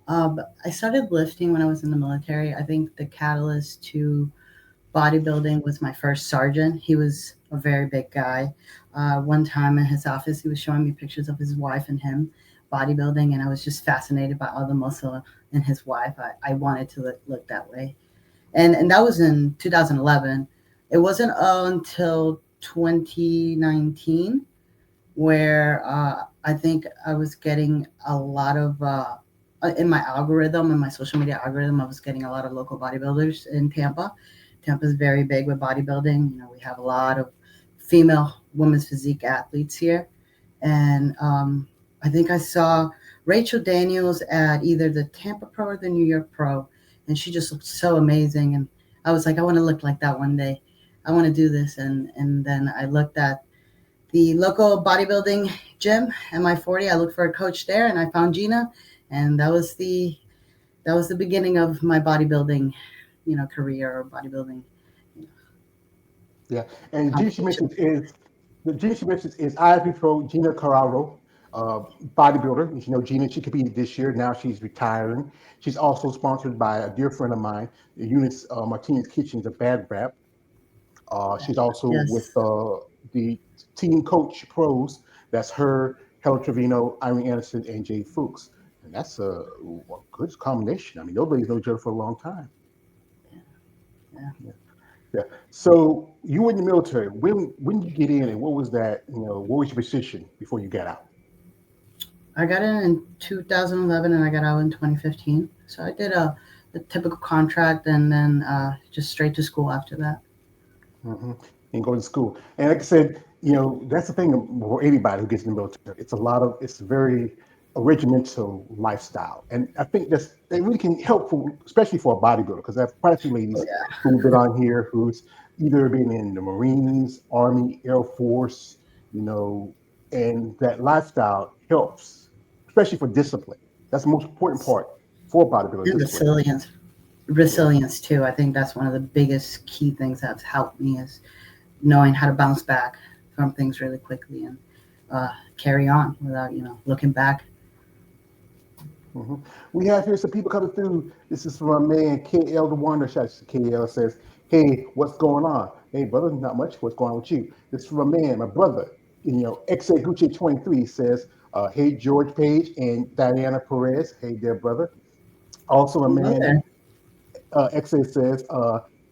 I started lifting when I was in the military. I think the catalyst to bodybuilding was my first sergeant. He was a very big guy. One time in his office, he was showing me pictures of his wife and him bodybuilding, and I was just fascinated by all the muscle in his wife. I wanted to look that way. And that was in 2011. It wasn't until 2019 where I think I was getting a lot of in my algorithm, in my social media algorithm, I was getting a lot of local bodybuilders in Tampa. Tampa's very big with bodybuilding. You know, we have a lot of female women's physique athletes here, and I think I saw Rachel Daniels at either the Tampa Pro or the New York Pro, and she just looked so amazing. And I was like, I want to look like that one day. I want to do this, and then I looked at the local bodybuilding gym at my 40. I looked for a coach there, and I found Gina, and that was the beginning of my bodybuilding, career or bodybuilding, you know, Yeah, and Gina she competition. mentions is the Gina she mentions is IFBB Pro Gina Carraro, uh, bodybuilder. As you know, Gina, she competed this year. Now she's retiring. She's also sponsored by a dear friend of mine, Eunice Martinez Kitchens of Bad Rap. She's also with Yes, the team coach pros. That's her, Helen Trevino, Irene Anderson, and Jay Fuchs. And that's a good combination. I mean, nobody's known each other for a long time. yeah. Yeah. Yeah. So you were in the military. When did you get in, and what was that? What was your position before you got out? I got in 2011, and I got out in 2015. So I did a typical contract, and then just straight to school after that. hmm And go to school. And like I said, that's the thing for anybody who gets in the military. It's a very regimental lifestyle, and I think that really can help for, especially for a bodybuilder, because I have quite a few Oh ladies yeah, who've been on here who's either been in the Marines, Army, Air Force, you know, and that lifestyle helps, especially for discipline. That's the most important part for bodybuilder and discipline. Yeah. resilience too. I think that's one of the biggest key things that's helped me is knowing how to bounce back from things really quickly and carry on without looking back. hmm We have here some people coming through. This is from our man KL the Wonder. Shout out to KL says, "Hey, what's going on? Hey, brother, not much. What's going on with you?" This is from a man, my brother. XA Gucci 23 says, "Hey, George Page and Diana Perez. Hey, there, brother." Also, a Hello man, there. XA says,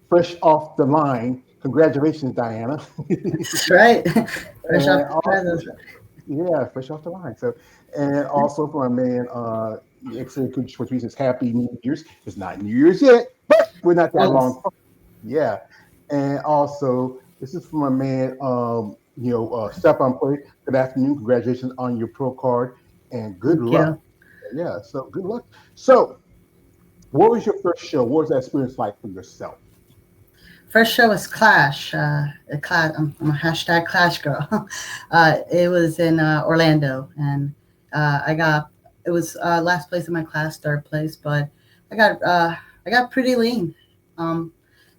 "Fresh off the line. Congratulations, Diana." That's right. Fresh off And the also, presses. yeah, fresh off the line. So, and also for a man, excellent coach for reasons, Happy New Year's. It's not New Year's yet, but we're not that long. Close. Yeah, and also this is from a man, Stephon Play. Good afternoon. Congratulations on your pro card, and good Thank luck. you. Yeah, so good luck. So, what was your first show? What was that experience like for yourself? First show was Clash. I'm a hashtag Clash girl. It was in Orlando, and I got it was last place in my class, third place, but I got uh, I got pretty lean, um,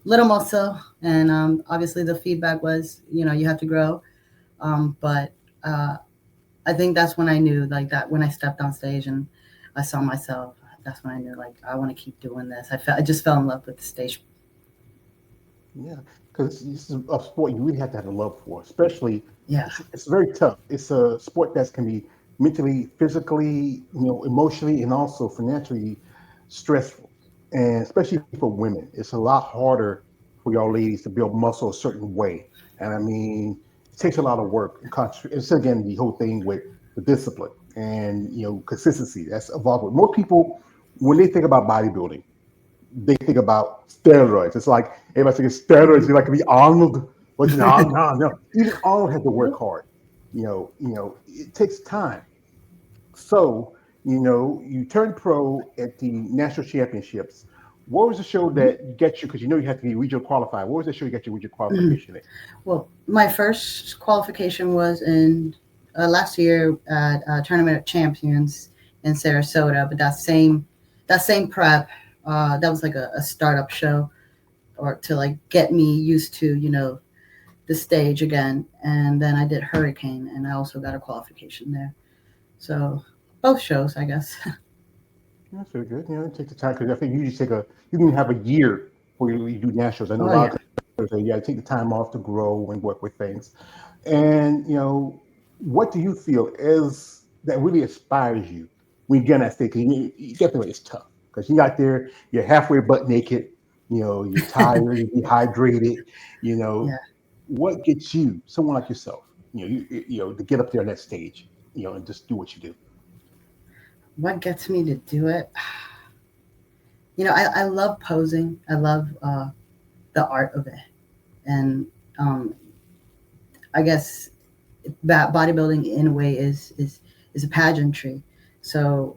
little muscle, and obviously the feedback was you have to grow. But I think that's when I knew like that when I stepped on stage and I saw myself. That's when I knew like I want to keep doing this. I just fell in love with the stage. Yeah, because this is a sport you really have to have a love for, especially Yeah, it's very tough. It's a sport that can be mentally, physically, emotionally, and also financially stressful, and especially for women, it's a lot harder for y'all ladies to build muscle a certain way. And I mean, it takes a lot of work and concentration. It's again the whole thing with the discipline and consistency that's involved with most people when they think about bodybuilding they think about steroids. It's like everybody thinks steroids. You like to be Arnold, but no, no. Even Arnold had to work hard. It takes time. So, you turned pro at the national championships. What was the show that got you? Because you had to be regional qualified. What was the show you got your regional qualification in? well, my first qualification was in last year at Tournament of Champions in Sarasota. But that same prep, that was like a startup show, or to like get me used to the stage again. And then I did Hurricane, and I also got a qualification there. So both shows, I guess. That's very good. Take the time because I think you usually you can have a year before you do nationals. I know a Oh lot of yeah. coaches say, yeah, take the time off to grow and work with things. And what do you feel is that really inspires you when you get on that stage? 'Cause you definitely it's tough because you got there, you're halfway butt naked. You're tired, you're dehydrated. You know, Yeah. what gets you, someone like yourself, to get up there on that stage, and just do what you do. What gets me to do it? I love posing. I love the art of it, and um, I guess that bodybuilding in a way is a pageantry. So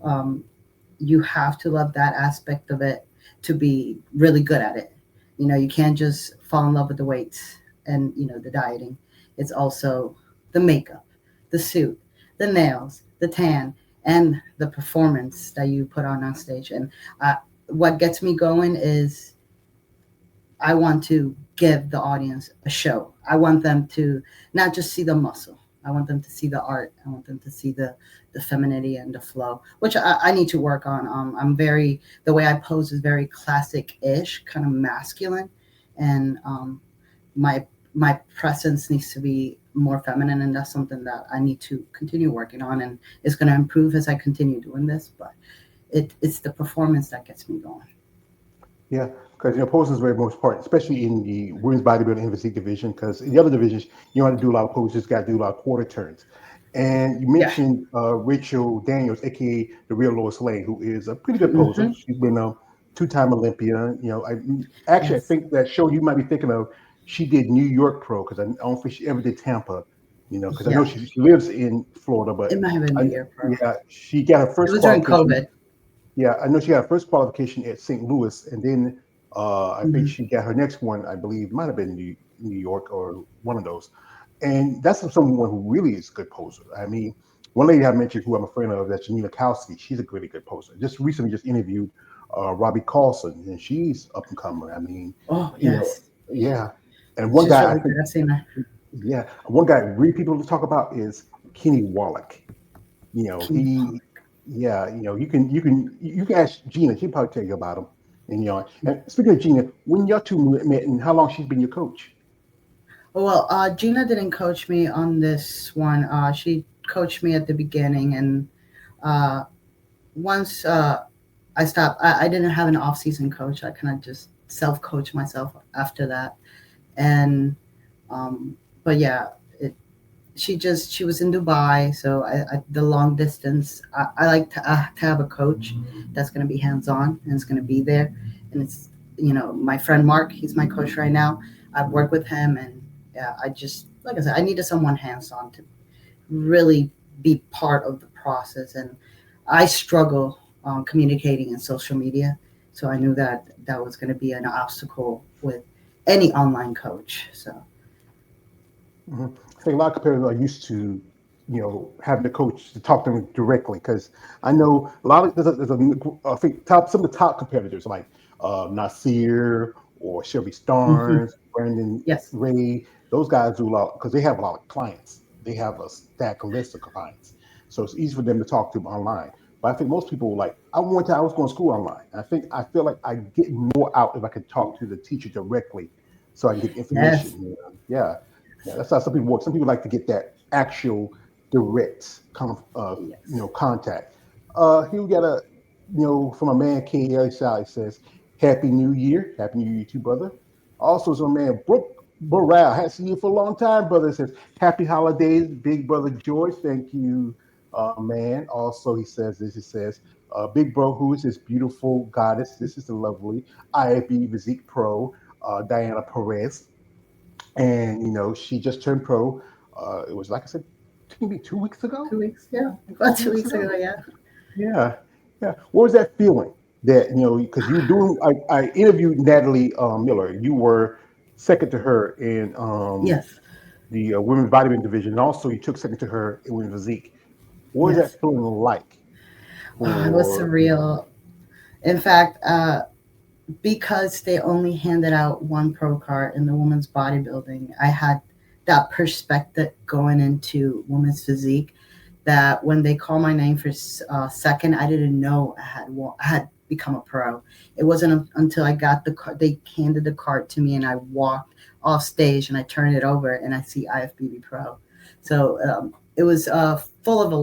you have to love that aspect of it to be really good at it. You can't just fall in love with the weights and the dieting. It's also the makeup, the suit, the nails, the tan, and the performance that you put on stage. And what gets me going is I want to give the audience a show. I want them to not just see the muscle. I want them to see the art. I want them to see the femininity and the flow, which I need to work on. I'm very the way I pose is very classic-ish, kind of masculine, and my my presence needs to be more feminine, and that's something that I need to continue working on, and it's going to improve as I continue doing this. But it's the performance that gets me going. Yeah, because posing is very most part, especially in the women's bodybuilding and physique division. Because in the other divisions, you don't have to do a lot of poses, just got to do a lot of quarter turns. And you Yeah. mentioned Rachel Daniels, aka the real Lois Lane, who is a pretty good poser. Hmm. She's been a two-time Olympian. I Yes. think that show you might be thinking of, she did New York Pro because I don't think she ever did Tampa. Because I know Yeah. she lives in Florida, but It might have been I, New Year Pro. yeah, she got her It first was during qualification. COVID. Yeah, I know she got her first qualification at St. Louis, and then I think Hmm. she got her next one. I believe might have been New York or one of those. And that's someone who really is a good poser. I mean, one lady I mentioned who I'm a friend of, that's Janina Kowski. She's a really good poser. Just recently, just interviewed Robbie Carlson, and she's up and comer. I mean, Oh you know, yes, yeah. And one she's guy I really good. think, I've seen her. yeah, one guy really people to talk about is Kenny Wallach. King He, yeah, you can ask Gina. She'll probably tell you about him. And speaking of Gina, when y'all two met and how long she's been your coach? Well, Gina didn't coach me on this one. She coached me at the beginning, and uh, once I stopped, I didn't have an off-season coach. I kind of just self-coached myself after that, and um, but yeah, she was in Dubai, so the long distance. I like to have a coach that's going to be hands on and it's going to be there, and it's my friend Mark. He's my coach right now. I've worked with him, and yeah, I just like I said, I needed someone hands on to really be part of the process, and I struggle communicating in social media, so I knew that that was going to be an obstacle with any online coach. So Hmm. I think a lot of competitors are used to, having the coach to talk to them directly. Because I know a lot of I think some of the top competitors like Nasir or Shelby mhm. Starnes, Brandon Yes. Ray. Those guys do a lot because they have a lot of clients. They have a stack list of clients, so it's easy for them to talk to them online. But I think most people like I was going to school online. I feel like I get more out if I could talk to the teacher directly, so I can get information. Yes. Yeah. Yeah, that's how some people work. Some people like to get that actual direct Yes. contact. Here we got from a man King Ellie Sally says, Happy New Year. Happy New Year to you, brother. Also, some man Brooke Burrell, has seen you for a long time, brother. Says, Happy holidays, big brother George. Thank you, man. Also, he says this, he says, Big bro, who is this beautiful goddess? This is the lovely IFBB Physique Pro, Diana Perez, and she just turned pro. It was like I said, maybe 2 weeks ago. 2 weeks, yeah, Yeah, about two two weeks weeks ago. ago, yeah. Yeah, yeah. What was that feeling? That because you were doing. I interviewed Natalie Miller. You were second to her in Yes. the women's bodybuilding division, and also you took second to her in women's physique. What was that Yes. feeling like Oh, it was for? surreal. In fact, because they only handed out one pro card in the women's bodybuilding, I had that perspective going into women's physique, that when they called my name for second, I didn't know I had become a pro. It wasn't until I got the card, they handed the card to me, and I walked off stage and I turned it over and I see IFBB Pro. So it was full of a